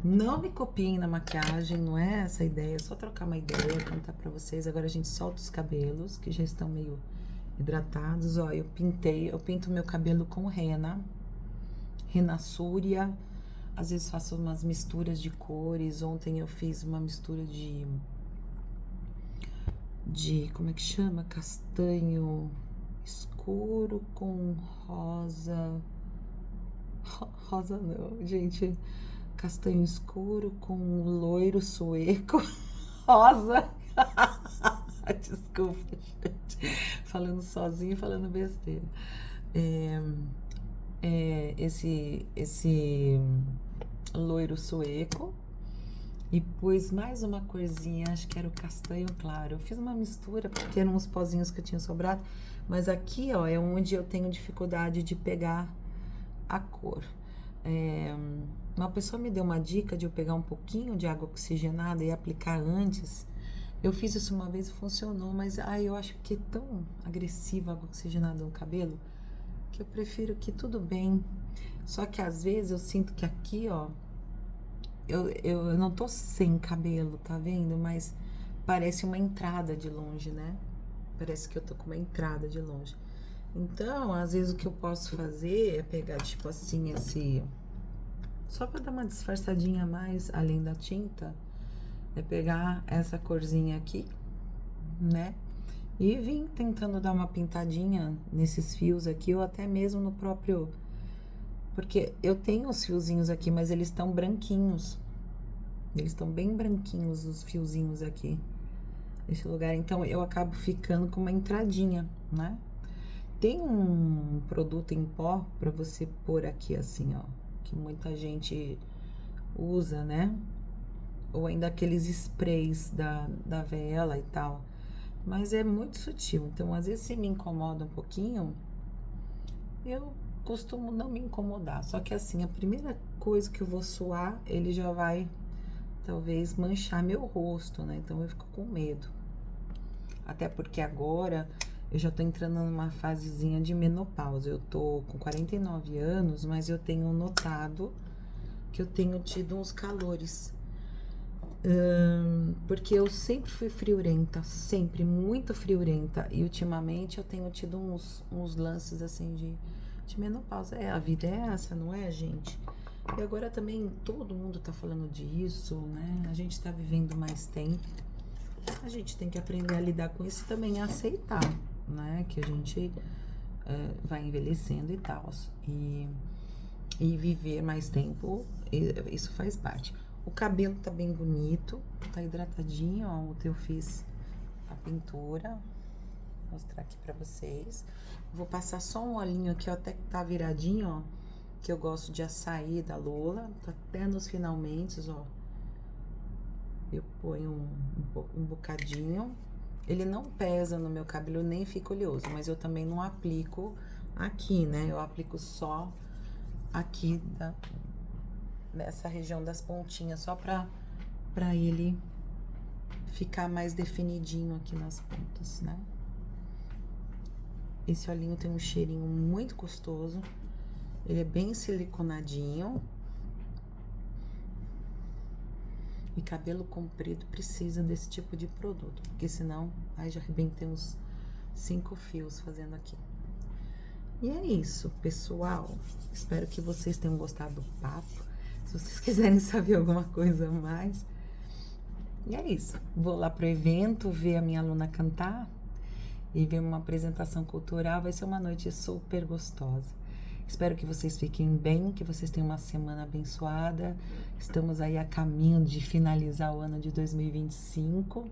Não me copiem na maquiagem, não é essa a ideia. É só trocar uma ideia, contar pra vocês. Agora a gente solta os cabelos, que já estão meio hidratados. Ó, eu pinto meu cabelo com rena súria. Às vezes faço umas misturas de cores. Ontem eu fiz uma mistura de como é que chama? Castanho escuro com rosa. Rosa não, gente. Castanho escuro com loiro sueco. Rosa. Desculpa, gente. Falando sozinho, falando besteira. Esse loiro sueco. E pus mais uma corzinha, acho que era o castanho claro. Eu fiz uma mistura, porque eram uns pozinhos que eu tinha sobrado. Mas aqui, ó, é onde eu tenho dificuldade de pegar a cor. Uma pessoa me deu uma dica de eu pegar um pouquinho de água oxigenada e aplicar antes. Eu fiz isso uma vez e funcionou, mas eu acho que é tão agressiva a água oxigenada no cabelo que eu prefiro que tudo bem. Só que às vezes eu sinto que aqui, ó, eu não tô sem cabelo, tá vendo? Mas parece uma entrada de longe, né? Parece que eu tô com uma entrada de longe. Então, às vezes o que eu posso fazer é pegar, tipo assim, só pra dar uma disfarçadinha a mais, além da tinta, é pegar essa corzinha aqui, né? E vim tentando dar uma pintadinha nesses fios aqui, ou até mesmo no próprio... Porque eu tenho os fiozinhos aqui, mas eles estão branquinhos. Eles estão bem branquinhos, os fiozinhos aqui. Nesse lugar. Então, eu acabo ficando com uma entradinha, né? Tem um produto em pó pra você pôr aqui, assim, ó. Que muita gente usa, né? Ou ainda aqueles sprays da Vela e tal. Mas é muito sutil. Então, às vezes, se me incomoda um pouquinho, eu costumo não me incomodar. Só que assim, a primeira coisa que eu vou suar, ele já vai talvez manchar meu rosto, né? Então eu fico com medo. Até porque agora eu já tô entrando numa fasezinha de menopausa. Eu tô com 49 anos, mas eu tenho notado que eu tenho tido uns calores. Porque eu sempre fui friorenta, sempre muito friorenta. E ultimamente eu tenho tido uns lances assim de menopausa. A vida é essa, não é, gente? E agora também todo mundo tá falando disso, né? A gente tá vivendo mais tempo. A gente tem que aprender a lidar com isso e também a aceitar, né? Que a gente vai envelhecendo e tal. E viver mais tempo, isso faz parte. O cabelo tá bem bonito, tá hidratadinho, ó. Ontem eu fiz a pintura. Vou mostrar aqui pra vocês. Vou passar só um olhinho aqui, ó, até que tá viradinho, ó. Que eu gosto de açaí da Lola. Tá até nos finalmente, ó. Eu ponho um bocadinho. Ele não pesa no meu cabelo, nem fica oleoso. Mas eu também não aplico aqui, né? Eu aplico só aqui nessa região das pontinhas, só pra ele ficar mais definidinho aqui nas pontas, né? Esse olhinho tem um cheirinho muito gostoso. Ele é bem siliconadinho. E cabelo comprido precisa desse tipo de produto, porque senão, já arrebentei uns 5 fios fazendo aqui. E é isso, pessoal. Espero que vocês tenham gostado do papo. Se vocês quiserem saber alguma coisa a mais. E é isso. Vou lá pro evento, ver a minha aluna cantar e ver uma apresentação cultural. Vai ser uma noite super gostosa. Espero que vocês fiquem bem, que vocês tenham uma semana abençoada. Estamos aí a caminho de finalizar o ano de 2025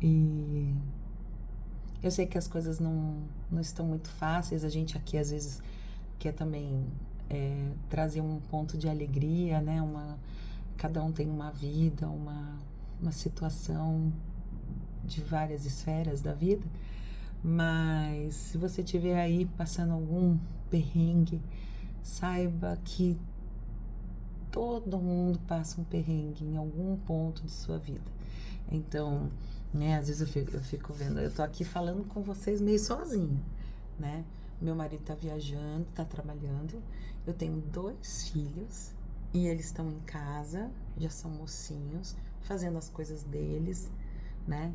e eu sei que as coisas não estão muito fáceis. A gente aqui às vezes quer também trazer um ponto de alegria, né? Cada um tem uma vida, uma situação de várias esferas da vida, mas se você estiver aí passando algum perrengue, saiba que todo mundo passa um perrengue em algum ponto de sua vida. Então, né, às vezes eu fico vendo, eu tô aqui falando com vocês meio sozinha, né? Meu marido tá viajando, tá trabalhando, eu tenho 2 filhos e eles estão em casa, já são mocinhos, fazendo as coisas deles, né?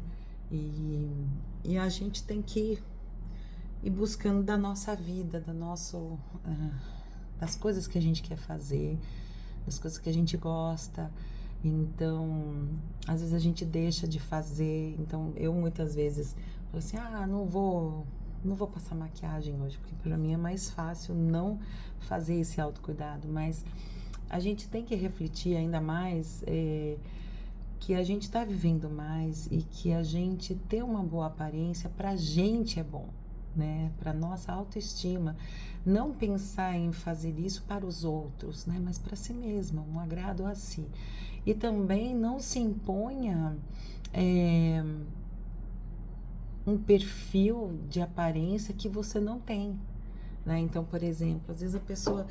E a gente tem que ir buscando da nossa vida, das coisas que a gente quer fazer, das coisas que a gente gosta. Então, às vezes a gente deixa de fazer. Então, eu muitas vezes falo assim, não vou passar maquiagem hoje, porque para mim é mais fácil não fazer esse autocuidado. Mas a gente tem que refletir ainda mais que a gente está vivendo mais e que a gente ter uma boa aparência pra gente é bom, né? Pra nossa autoestima. Não pensar em fazer isso para os outros, né? Mas para si mesma, um agrado a si. E também não se imponha um perfil de aparência que você não tem, né? Então, por exemplo, às vezes a pessoa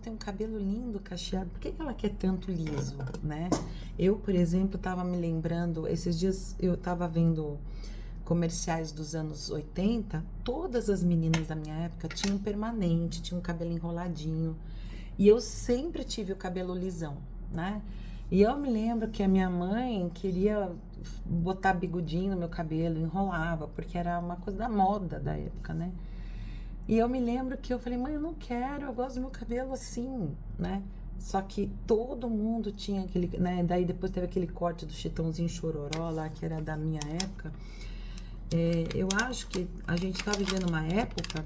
tem um cabelo lindo, cacheado, por que ela quer tanto liso, né? Eu, por exemplo, tava me lembrando, esses dias eu tava vendo comerciais dos anos 80, todas as meninas da minha época tinham permanente, tinham um cabelo enroladinho, e eu sempre tive o cabelo lisão, né? E eu me lembro que a minha mãe queria botar bigudinho no meu cabelo, enrolava, porque era uma coisa da moda da época, né? E eu me lembro que eu falei, mãe, eu não quero, eu gosto do meu cabelo assim, né? Só que todo mundo tinha aquele, né? Daí depois teve aquele corte do Chitãozinho Chororó lá, que era da minha época. Eu acho que a gente tá vivendo uma época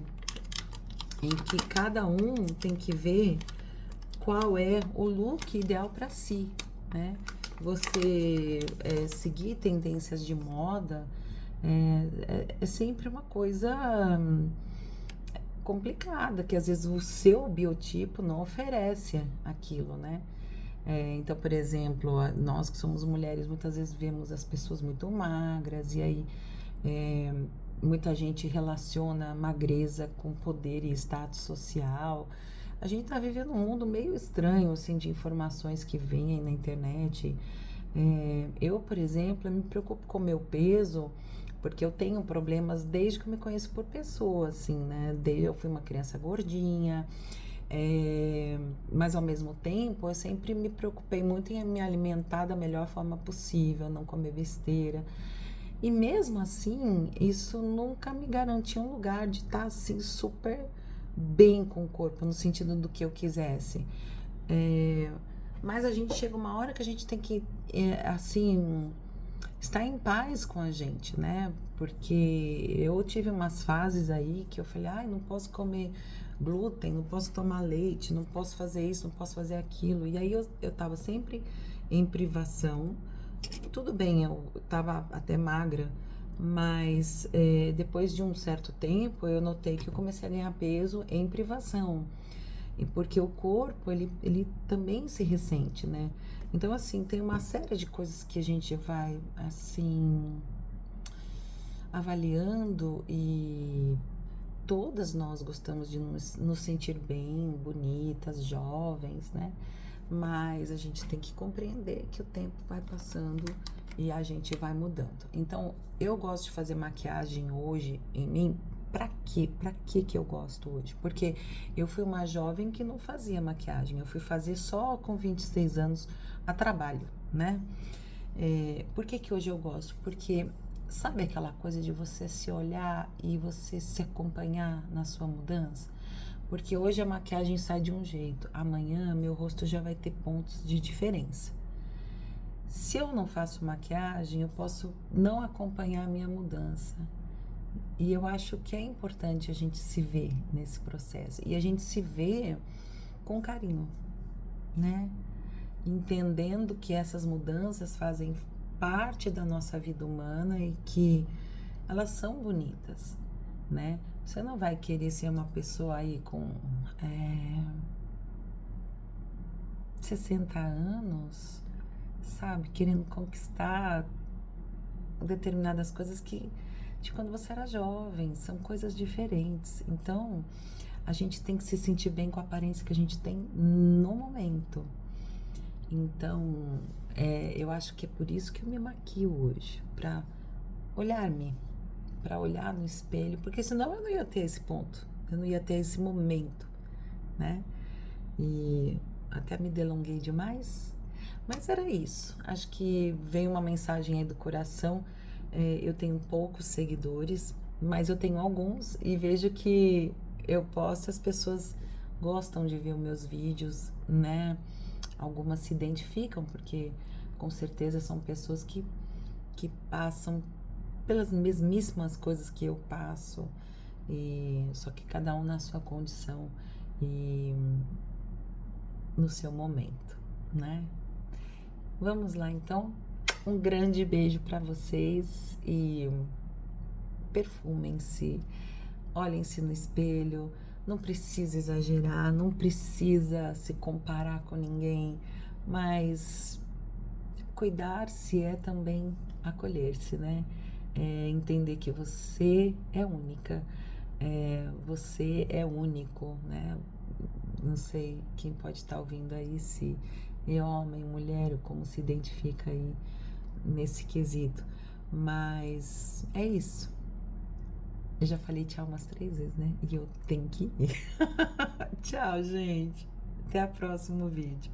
em que cada um tem que ver qual é o look ideal para si, né? Você seguir tendências de moda é sempre uma coisa complicada, que às vezes o seu biotipo não oferece aquilo, né? Então, por exemplo, nós que somos mulheres, muitas vezes vemos as pessoas muito magras e aí muita gente relaciona magreza com poder e status social. A gente tá vivendo um mundo meio estranho, assim, de informações que vêm na internet. Eu, por exemplo, me preocupo com o meu peso, porque eu tenho problemas desde que eu me conheço por pessoa, assim, né? Eu fui uma criança gordinha, mas ao mesmo tempo eu sempre me preocupei muito em me alimentar da melhor forma possível, não comer besteira. E mesmo assim, isso nunca me garantia um lugar de estar assim super bem com o corpo, no sentido do que eu quisesse. Mas a gente chega uma hora que a gente tem que, assim, estar em paz com a gente, né? Porque eu tive umas fases aí que eu falei, não posso comer glúten, não posso tomar leite, não posso fazer isso, não posso fazer aquilo. E aí eu tava sempre em privação. Tudo bem, eu tava até magra, mas depois de um certo tempo eu notei que eu comecei a ganhar peso em privação. E porque o corpo, ele também se ressente, né? Então, assim, tem uma série de coisas que a gente vai, assim, avaliando e todas nós gostamos de nos sentir bem, bonitas, jovens, né? Mas a gente tem que compreender que o tempo vai passando e a gente vai mudando. Então, eu gosto de fazer maquiagem hoje em mim. Pra quê? Pra que eu gosto hoje? Porque eu fui uma jovem que não fazia maquiagem. Eu fui fazer só com 26 anos a trabalho, né? Por que hoje eu gosto? Porque sabe aquela coisa de você se olhar e você se acompanhar na sua mudança? Porque hoje a maquiagem sai de um jeito, amanhã meu rosto já vai ter pontos de diferença. Se eu não faço maquiagem, eu posso não acompanhar a minha mudança. E eu acho que é importante a gente se ver nesse processo. E a gente se vê com carinho, né? Entendendo que essas mudanças fazem parte da nossa vida humana e que elas são bonitas, né? Você não vai querer ser uma pessoa aí com 60 anos, sabe? Querendo conquistar determinadas coisas que de quando você era jovem, são coisas diferentes. Então, a gente tem que se sentir bem com a aparência que a gente tem no momento. Então, eu acho que é por isso que eu me maquio hoje, pra olhar-me, pra olhar no espelho, porque senão eu não ia ter esse ponto, eu não ia ter esse momento, né? E até me delonguei demais, mas era isso. Acho que veio uma mensagem aí do coração. Eu tenho poucos seguidores, mas eu tenho alguns e vejo que eu posto, as pessoas gostam de ver os meus vídeos, né? Algumas se identificam, porque com certeza são pessoas que passam pelas mesmíssimas coisas que eu passo, e só que cada um na sua condição e no seu momento, né? Vamos lá então. Um grande beijo para vocês e perfumem-se, olhem-se no espelho. Não precisa exagerar, não precisa se comparar com ninguém, mas cuidar-se é também acolher-se, né? Entender que você é única, você é único, né? Não sei quem pode estar ouvindo aí, se é homem, mulher, ou como se identifica aí nesse quesito, mas é isso. Eu já falei tchau umas 3 vezes, né? E eu tenho que ir. Tchau, gente. Até o próximo vídeo.